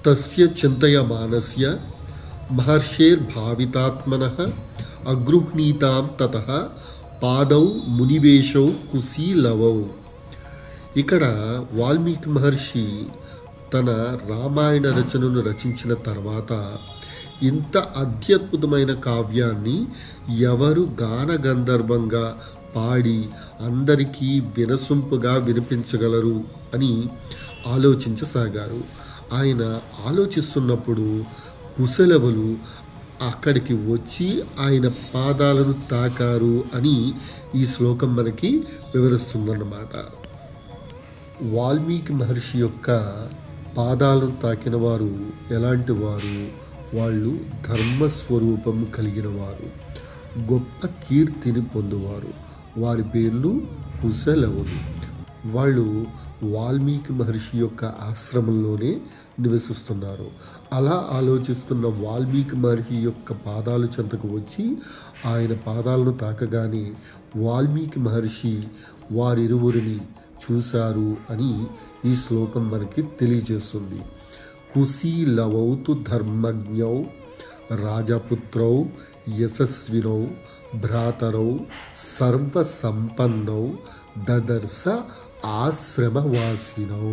తస్య చింతయమానస్య మహర్షేర్భావితాత్మనః అగృహ్ణీతాం తతః పాదౌ మునివేశౌ కుశీలవౌ. ఇక్కడ వాల్మీకి మహర్షి తన రామాయణ రచనను రచించిన తర్వాత ఇంత అత్యద్భుతమైన కావ్యాన్ని ఎవరు గానగంధర్వంగా పాడి అందరికీ వినసొంపుగా వినిపించగలరు అని ఆలోచించసాగారు. ఆయన ఆలోచిస్తున్నప్పుడు కుశలవులు అక్కడికి వచ్చి ఆయన పాదాలను తాకారు అని ఈ శ్లోకం మనకి వివరిస్తుందన్నమాట. వాల్మీకి మహర్షి యొక్క పాదాలను తాకిన వారు ఎలాంటి వారు? వాళ్ళు ధర్మస్వరూపం కలిగిన వారు, గొప్ప కీర్తిని పొందువారు. వారి పేర్లు కుశలవులు. వాళ్ళు వాల్మీకి మహర్షి యొక్క ఆశ్రమంలోనే నివసిస్తున్నారు. అలా ఆలోచిస్తున్న వాల్మీకి మహర్షి యొక్క పాదాలు చెంతకు వచ్చి ఆయన పాదాలను తాకగానే వాల్మీకి మహర్షి వారిరువురిని చూశారు అని ఈ శ్లోకం మనకి తెలియజేస్తుంది. కుశీలవౌతు ధర్మజ్ఞౌ రాజపుత్రౌ యశస్వినౌ భ్రాతరౌ సర్వసంపన్నౌ దదర్శ ఆశ్రమవాసినౌ.